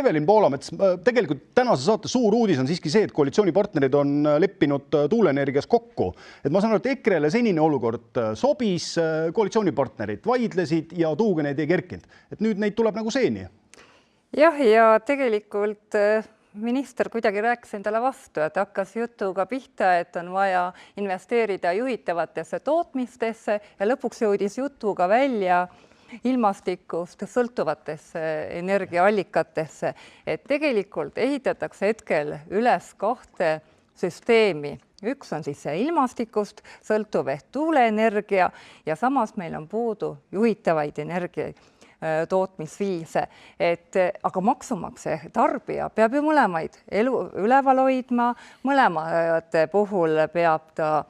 Evelin Poolamets, tegelikult tänase saate suur uudis on siiski see, et koalitsioonipartnerid on leppinud tuuleenergias kokku. Et ma saan aru, et EKRE-le senine olukord sobis, koalitsioonipartnerid vaidlesid ja tuugeneid ei kerkinud. Et nüüd neid tuleb nagu seeni. Jah, ja tegelikult minister kuidagi rääkis endale vastu, et hakkas jutuga pihta, et on vaja investeerida juhitavatesse tootmistesse ja lõpuks jõudis jutuga välja ilmastikust sõltuvatesse energiaallikatesse, et tegelikult ehitatakse hetkel üles kahte süsteemi. Üks on siis see ilmastikust sõltuv ehk tuuleenergia ja samas meil on puudu juhitavaid energia tootmisviise, aga maksumaksja tarbija peab ju mõlemaid elu üleval hoidma, mõlemate puhul peab ta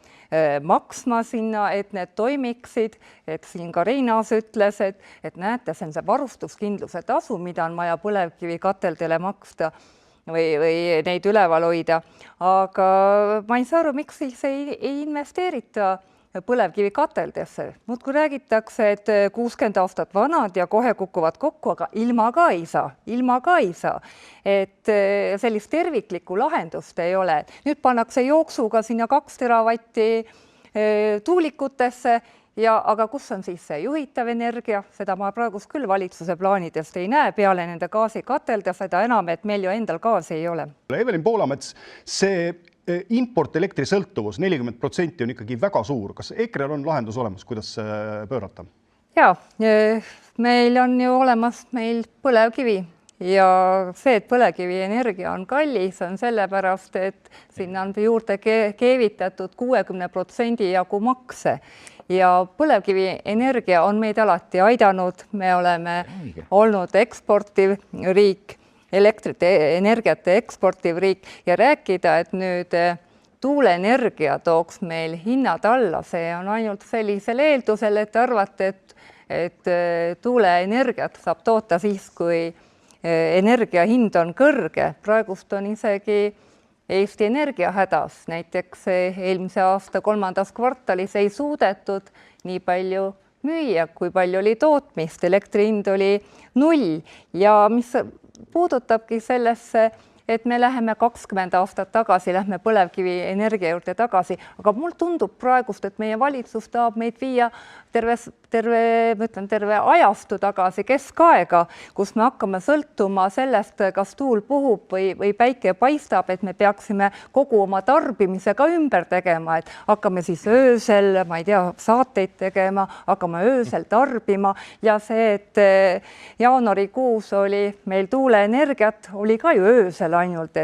maksma sinna, et need toimiksid, et siin ka Reinaas ütles, et näete, see on see varustuskindluse tasu, mida on vaja põlevkivikateldele maksta või neid üleval hoida, aga ma ei saa aru, miks siis ei investeerita põlevkivikateldesse. Muudkui räägitakse, et 60 aastat vanad ja kohe kukuvad kokku, aga ilma ka ei saa. Et sellist terviklikku lahendust ei ole. Nüüd pannakse jooksuga sinna 2 teravatti tuulikutesse, aga kus on siis see juhitav energia? Seda ma praegust küll valitsuse plaanidest ei näe peale nende gaasikatelda, seda enam, et meil ju endal gaasi ei ole. Evelin Poolamets, see import elektrisõltuvus 40% on ikkagi väga suur. Kas EKRE-l on lahendus olemas, kuidas pöörata? Jaa, meil on ju olemas põlevkivi ja see, et põlevkivi energia on kallis, on sellepärast, et sinna on juurde keevitatud 60% jagu makse. Ja põlevkivi energia on meid alati aidanud, me oleme olnud eksportiv riik, energiate eksportiv riik ja rääkida, et nüüd tuuleenergia tooks meil hinnad alla, see on ainult sellisel eeldusel, et arvate, et tuuleenergiat saab toota siis, kui energia hind on kõrge. Praegust on isegi Eesti Energia hädas, näiteks eelmise aasta 3. kvartalis ei suudetud nii palju müüa, kui palju oli tootmist, elektri hind oli 0 ja mis puudutabki sellesse, et me läheme 20 aastat tagasi, lähme põlevkivi energia juurde tagasi, aga mul tundub praegust, et meie valitsus tahab meid viia terve ajastu tagasi keskaega, kus me hakkame sõltuma sellest, kas tuul puhub või päike paistab, et me peaksime kogu oma tarbimise ka ümber tegema, et hakkame siis öösel, ma ei tea, saateid tegema, hakkame öösel tarbima ja see, et jaanuarikuus oli meil tuuleenergiat, oli ka ju öösel ainult,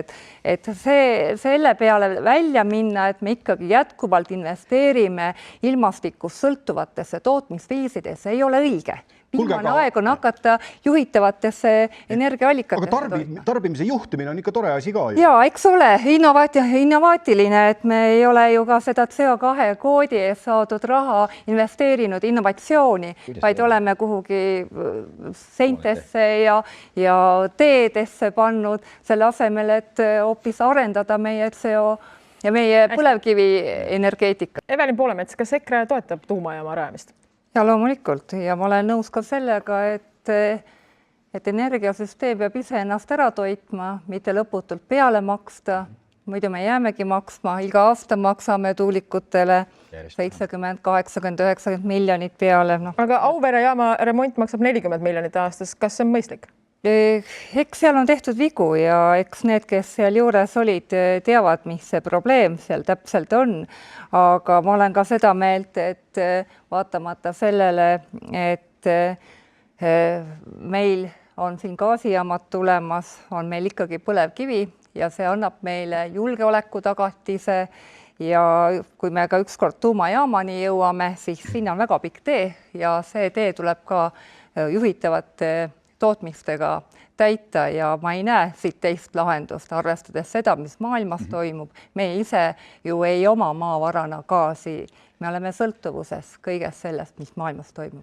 et selle peale välja minna, et me ikkagi jätkuvalt investeerime ilmastikust sõltuvatesse tootmisviisidesse, ei ole õige. Viimane aeg on hakata juhitavatesse energiaallikatesse. Aga tarbimise juhtimine on ikka tore asi ka. Jaa, eks ole, innovaatiline, et me ei ole ju ka seda CO2 koodi eest saadud raha investeerinud innovatsiooni, vaid oleme kuhugi seintesse ja teedesse pannud selle asemel, et hoopis arendada meie CO ja meie põlevkivi energeetika. Evelin Poolamets, kas EKRE toetab tuumajaama rajamist? Ja loomulikult ja ma olen nõus ka sellega, et energiasüsteem peab ise ennast ära toitma, mitte lõputult peale maksta. Muidu me jäämegi maksma, iga aasta maksame tuulikutele 70, 80, 90 miljonit peale. Aga Auvere jaama remont maksab 40 miljonit aastas. Kas see on mõistlik? Eks seal on tehtud vigu ja eks need, kes seal juures olid, teavad, mis see probleem seal täpselt on. Aga ma olen ka seda meelt, et vaatamata sellele, et meil on siin gaasijaamad tulemas, on meil ikkagi põlevkivi ja see annab meile julgeoleku tagatise ja kui me ka ükskord tuumajaamani jõuame, siis siin on väga pikk tee ja see tee tuleb ka juhitavate tootmistega täita ja ma ei näe siit teist lahendust, arvestades seda, mis maailmas toimub. Me ise ju ei oma maavarana gaasi, me oleme sõltuvuses kõigest sellest, mis maailmas toimub.